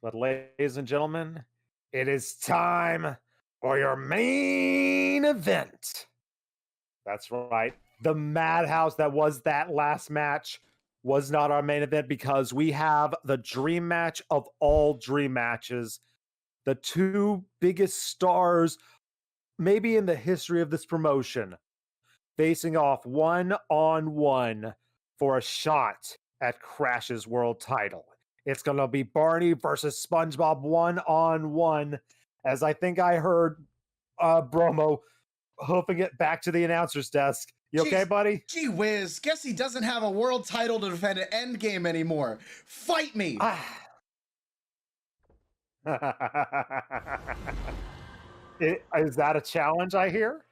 But ladies and gentlemen, it is time for your main event. That's right. The madhouse that was that last match was not our main event because we have the dream match of all dream matches. The two biggest stars, maybe in the history of this promotion, facing off one-on-one for a shot at Crash's world title. It's going to be Barney versus SpongeBob one-on-one, as I think I heard Bromo hoofing it back to the announcer's desk. You okay, buddy? Gee whiz, guess he doesn't have a world title to defend at Endgame anymore. Fight me! Is that a challenge, I hear?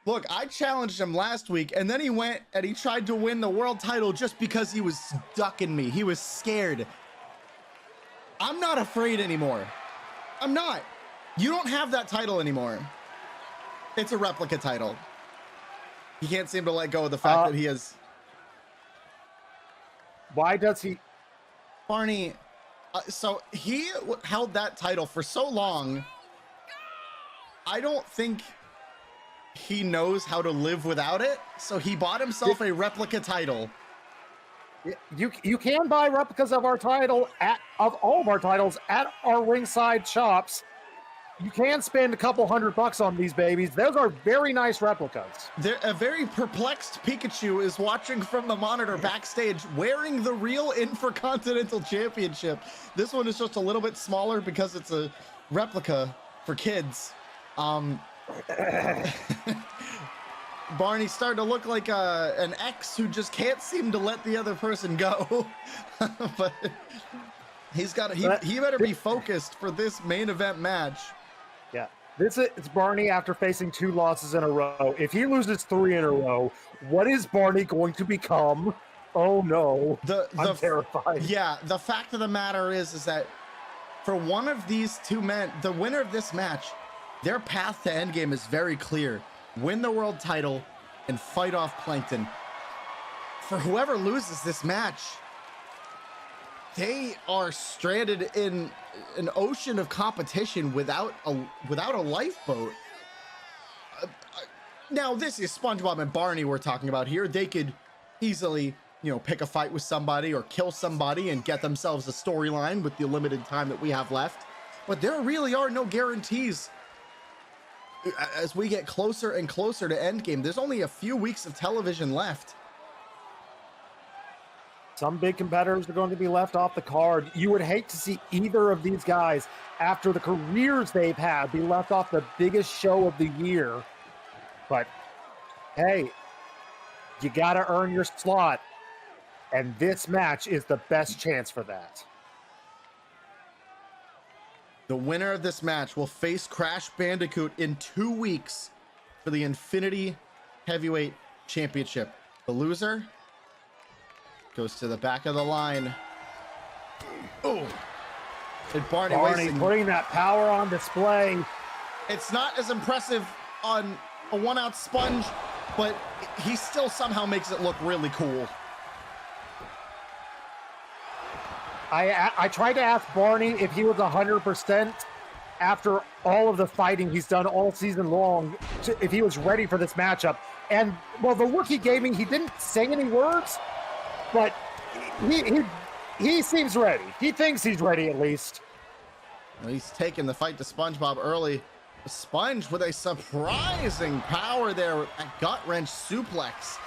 Look, I challenged him last week, and then he went and he tried to win the world title just because he was ducking me. He was scared. I'm not afraid anymore. I'm not. You don't have that title anymore. It's a replica title. He can't seem to let go of the fact that he has... Why does he... Barney, so he held that title for so long, I don't think he knows how to live without it, so he bought himself a replica title. You can buy replicas of our title of all of our titles at our ringside shops. You can spend a couple $100 on these babies. Those are very nice replicas. A very perplexed Pikachu is watching from the monitor backstage wearing the real Intercontinental Championship. This one is just a little bit smaller because it's a replica for kids. Barney's starting to look like an ex who just can't seem to let the other person go. But he's got he better be focused for this main event match. Yeah, it's Barney after facing 2 losses in a row. If he loses 3 in a row, what is Barney going to become? Oh no, I'm terrified. Yeah, the fact of the matter is that for one of these two men, the winner of this match, their path to Endgame is very clear. Win the world title and fight off Plankton. For whoever loses this match, they are stranded in an ocean of competition without a lifeboat. Now, this is SpongeBob and Barney we're talking about here. They could easily, pick a fight with somebody or kill somebody and get themselves a storyline with the limited time that we have left. But there really are no guarantees. As we get closer and closer to Endgame, there's only a few weeks of television left. Some big competitors are going to be left off the card. You would hate to see either of these guys, after the careers they've had, be left off the biggest show of the year. But, hey, you got to earn your slot. And this match is the best chance for that. The winner of this match will face Crash Bandicoot in 2 weeks for the Infinity Heavyweight Championship. The loser goes to the back of the line. Oh, and Barney putting that power on display. It's not as impressive on a 1-out Sponge, but he still somehow makes it look really cool. I tried to ask Barney if he was 100% after all of the fighting he's done all season long, if he was ready for this matchup. And, well, the look he gave me, he didn't say any words, but he seems ready. He thinks he's ready, at least. Well, he's taking the fight to SpongeBob early. Sponge with a surprising power there with a gut-wrench suplex.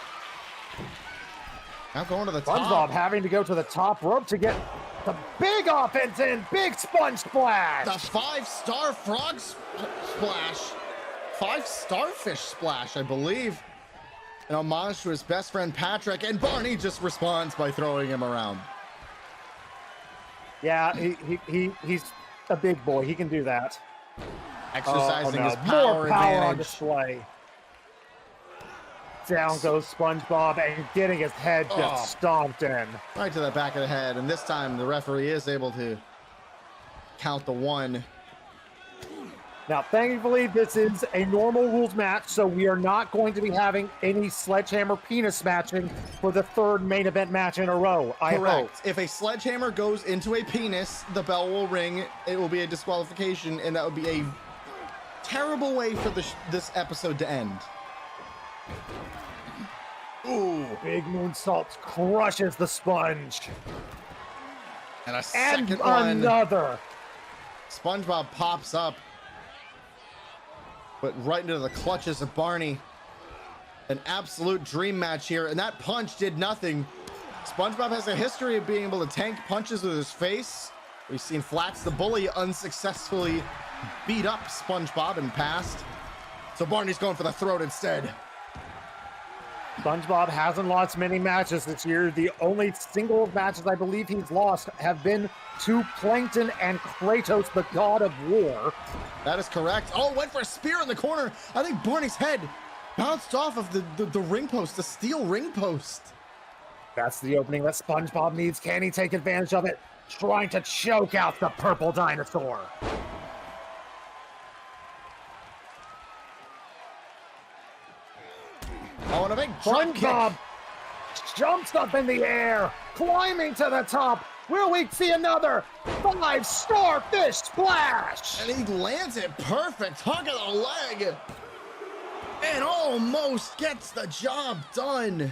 Now going to the top. SpongeBob having to go to the top rope to get the big offense in. Big sponge splash. The 5-star frog splash. 5 starfish splash, I believe. An homage to his best friend Patrick, and Barney just responds by throwing him around. Yeah, he's a big boy. He can do that. Exercising his power advantage. On display. Down goes SpongeBob and getting his head just stomped in. Right to the back of the head, and this time the referee is able to count the 1. Now, thankfully, this is a normal rules match, so we are not going to be having any sledgehammer penis matching for the third main event match in a row. I hope. If a sledgehammer goes into a penis, the bell will ring. It will be a disqualification, and that would be a terrible way for this episode to end. Ooh, big moonsault crushes the sponge. And a second one. Another. SpongeBob pops up, but right into the clutches of Barney. An absolute dream match here, and that punch did nothing. SpongeBob has a history of being able to tank punches with his face. We've seen Flats the Bully unsuccessfully beat up SpongeBob in past. So Barney's going for the throat instead. SpongeBob hasn't lost many matches this year. The only single matches I believe he's lost have been to Plankton and Kratos, the god of war. That is correct. Oh, went for a spear in the corner. I think Barney's head bounced off of the ring post, the steel ring post. That's the opening that SpongeBob needs. Can he take advantage of it? Trying to choke out the purple dinosaur. Oh, and a big drop SpongeBob kick. jumps up in the air, climbing to the top. Will we see another 5-star fish splash? And he lands it perfect. Hug of the leg. And almost gets the job done.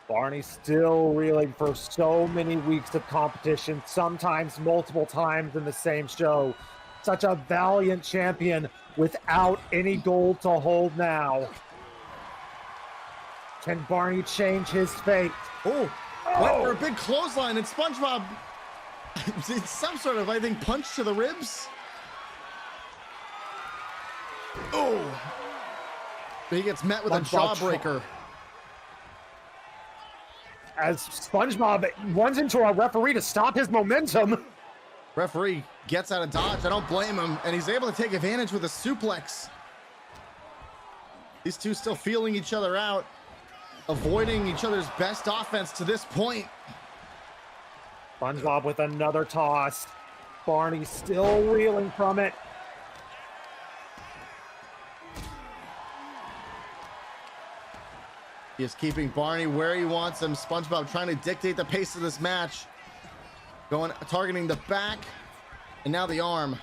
Barney still reeling for so many weeks of competition, sometimes multiple times in the same show. Such a valiant champion without any gold to hold now. Can Barney change his fate? Oh, went for a big clothesline, and SpongeBob, it's some sort of, I think, punch to the ribs. Oh, he gets met with a jawbreaker. As SpongeBob runs into a referee to stop his momentum. Referee gets out of dodge. I don't blame him, and he's able to take advantage with a suplex. These two still feeling each other out, avoiding each other's best offense to this point. SpongeBob with another toss. Barney still reeling from it. He is keeping Barney where he wants him. SpongeBob trying to dictate the pace of this match. Targeting the back, and now the arm.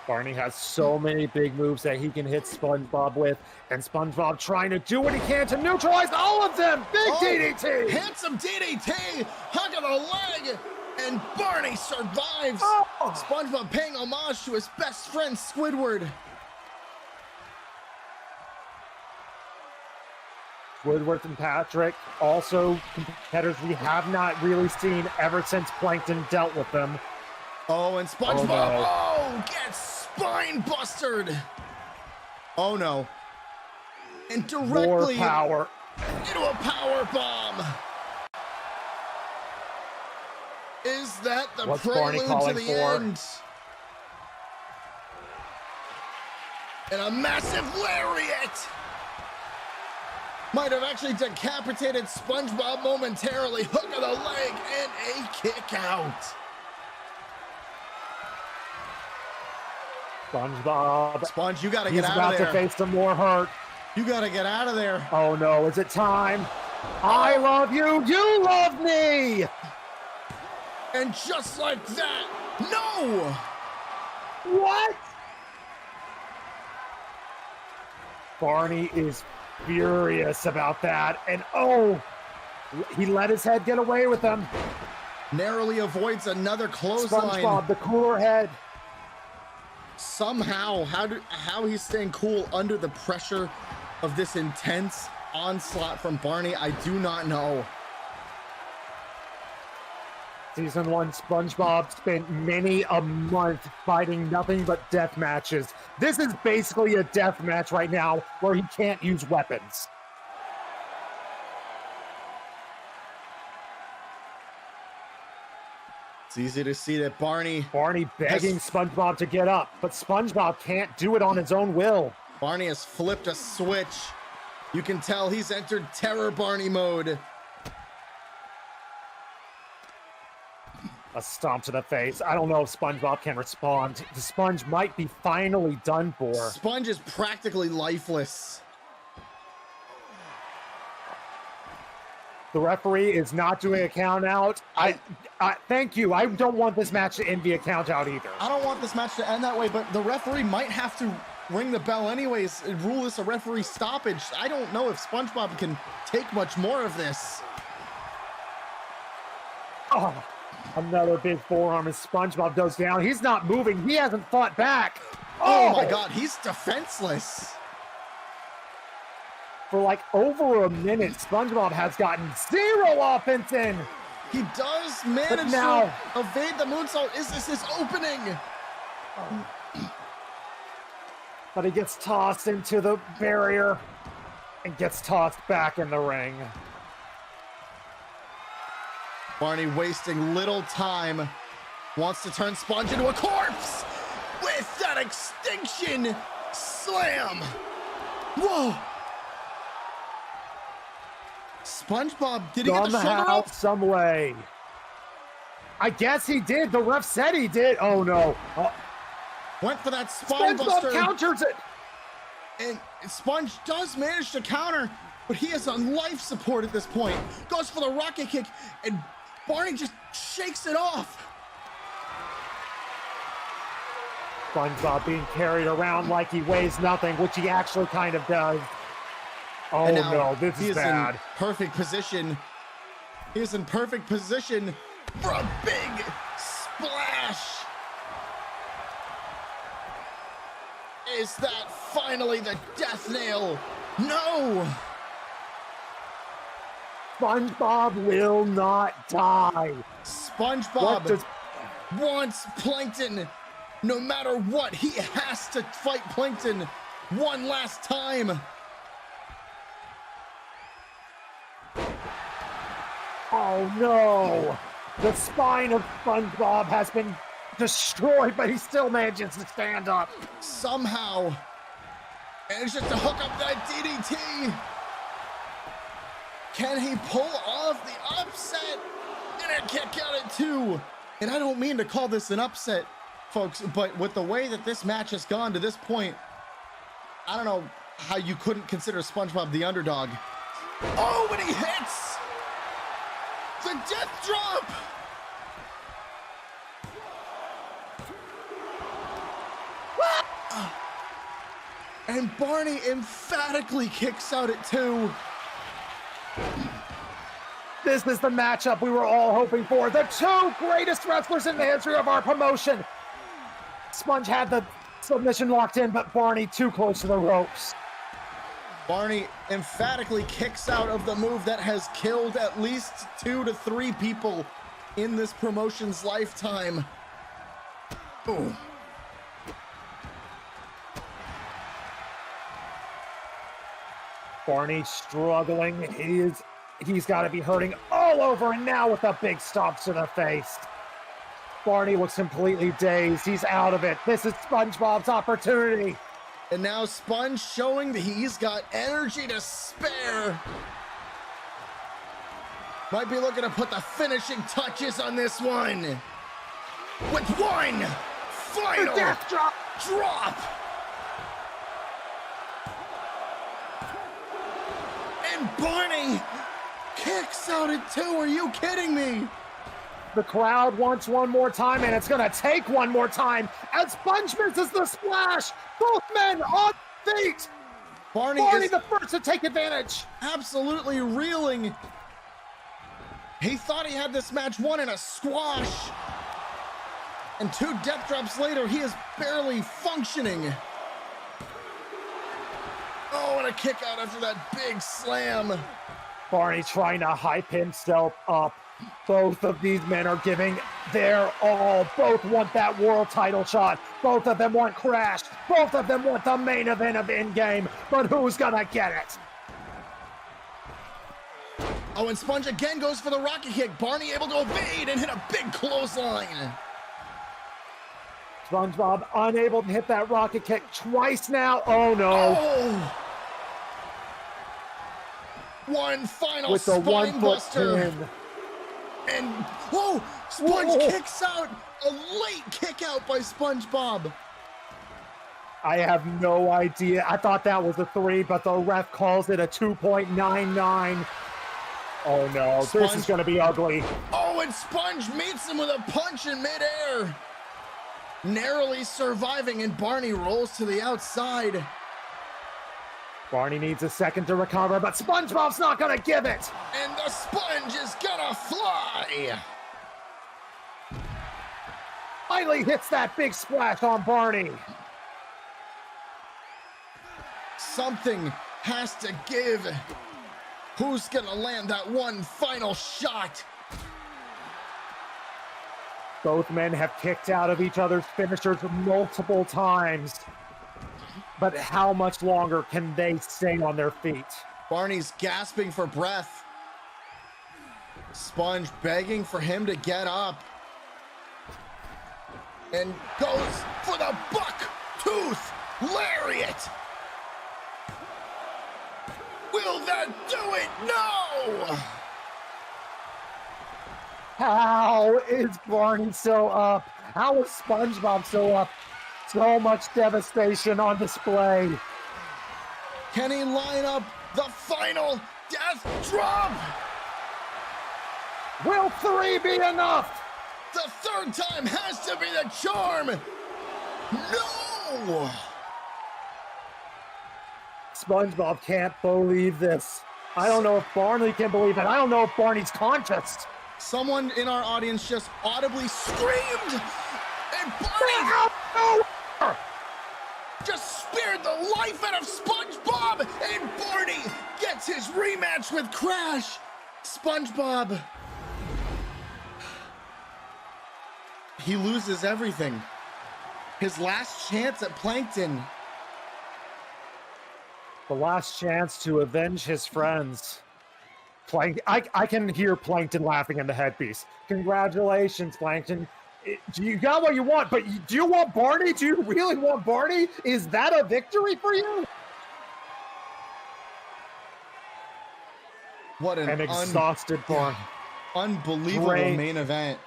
Barney has so many big moves that he can hit SpongeBob with, and SpongeBob trying to do what he can to neutralize all of them. Big DDT! Handsome DDT! Hug of the leg! And Barney survives! SpongeBob paying homage to his best friend, Squidward. Woodworth and Patrick, also competitors we have not really seen ever since Plankton dealt with them. Oh, and SpongeBob, gets spine bustered. Oh no. And directly more power into a power bomb. Is that the prelude to the end? And a massive lariat. Might have actually decapitated SpongeBob momentarily. Hook of the leg and a kick out. SpongeBob. Sponge, you gotta get out of there. He's about to face some more hurt. You gotta get out of there. Oh no, is it time? I love you, you love me! And just like that, no! What? Barney is furious about that, and he let his head get away with him. Narrowly avoids another clothesline. SpongeBob, the cooler head. Somehow, how he's staying cool under the pressure of this intense onslaught from Barney, I do not know. Season 1, SpongeBob spent many a month fighting nothing but death matches. This is basically a death match right now where he can't use weapons. It's easy to see that Barney begging SpongeBob to get up, but SpongeBob can't do it on his own will. Barney has flipped a switch. You can tell he's entered Terror Barney mode. A stomp to the face. I don't know if SpongeBob can respond. The Sponge might be finally done for. Sponge is practically lifeless. The referee is not doing a count out. Thank you. I don't want this match to end via count out either. I don't want this match to end that way, but the referee might have to ring the bell anyways and rule this a referee stoppage. I don't know if SpongeBob can take much more of this. Oh, another big forearm as SpongeBob goes down. He's not moving. He hasn't fought back. Oh my God, he's defenseless. For like over a minute, SpongeBob has gotten 0 offense in. He does manage to evade the moonsault. Is this his opening? But he gets tossed into the barrier and gets tossed back in the ring. Barney wasting little time. Wants to turn Sponge into a corpse with that extinction slam. Whoa. SpongeBob, did he get the shoulder up? Some way. I guess he did. The ref said he did. Oh no. Went for that spine buster. SpongeBob counters it. And Sponge does manage to counter, but he is on life support at this point. Goes for the rocket kick, and Barney just shakes it off. SpongeBob being carried around like he weighs nothing, which he actually kind of does. Oh no, this is bad. In perfect position. He is in perfect position for a big splash. Is that finally the death nail? No! SpongeBob will not die. SpongeBob wants Plankton. No matter what, he has to fight Plankton one last time. Oh no! The spine of SpongeBob has been destroyed, but he still manages to stand up. Somehow manages to hook up that DDT. Can he pull off the upset? And a kick out at 2. And I don't mean to call this an upset, folks, but with the way that this match has gone to this point, I don't know how you couldn't consider SpongeBob the underdog. Oh, and he hits the death drop. And Barney emphatically kicks out at 2. This is the matchup we were all hoping for. The 2 greatest wrestlers in the history of our promotion. Sponge had the submission locked in, but Barney too close to the ropes. Barney emphatically kicks out of the move that has killed at least 2 to 3 people in this promotion's lifetime. Ooh. Barney struggling. He's got to be hurting all over, and now with the big stomps to the face. Barney looks completely dazed. He's out of it. This is SpongeBob's opportunity. And now Sponge showing that he's got energy to spare. Might be looking to put the finishing touches on this one. With one final death drop. And Barney kicks out at 2. Are you kidding me? The crowd wants one more time, and it's going to take one more time as Sponge misses the splash. Both men on feet. Barney is the first to take advantage. Absolutely reeling. He thought he had this match won in a squash. And 2 death drops later, he is barely functioning. Oh, and a kick out after that big slam. Barney trying to hype himself up. Both of these men are giving their all. Both want that world title shot. Both of them want Crash. Both of them want the main event of Endgame. But who's gonna get it? Oh, and Sponge again goes for the rocket kick. Barney able to evade and hit a big clothesline. SpongeBob unable to hit that rocket kick twice now. Oh no. Oh. One final with the spine 1-foot buster. pin. And, whoa, Sponge kicks out. A late kick out by SpongeBob. I have no idea. I thought that was a 3, but the ref calls it a 2.99. Oh no, this is gonna be ugly. Oh, and Sponge meets him with a punch in midair. Narrowly surviving, and Barney rolls to the outside. Barney needs a second to recover, but SpongeBob's not gonna give it. And the sponge is gonna fly. Finally hits that big splash on Barney. Something has to give. Who's gonna land that one final shot? Both men have kicked out of each other's finishers multiple times. But how much longer can they stay on their feet? Barney's gasping for breath. Sponge begging for him to get up. And goes for the buck tooth lariat. Will that do it? No! How is Barney so up? How is SpongeBob so up? So much devastation on display. Can he line up the final death drop? Will 3 be enough? The third time has to be the charm. No! SpongeBob can't believe this. I don't know if Barney can believe it. I don't know if Barney's conscious. Someone in our audience just audibly screamed, and Barney just spared the life out of SpongeBob, and Barney gets his rematch with Crash. SpongeBob, he loses everything. His last chance at Plankton. The last chance to avenge his friends. I can hear Plankton laughing in the headpiece. Congratulations, Plankton. You got what you want, but do you want Barney? Do you really want Barney? Is that a victory for you? What an exhausted Barney. Unbelievable main event.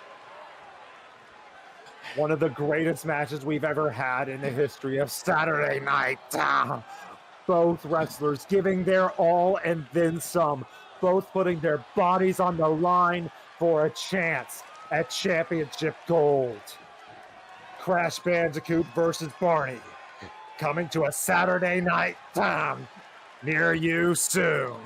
One of the greatest matches we've ever had in the history of Saturday Night. Both wrestlers giving their all and then some. Both putting their bodies on the line for a chance at championship gold. Crash Bandicoot versus Barney. Coming to a Saturday Night near you soon.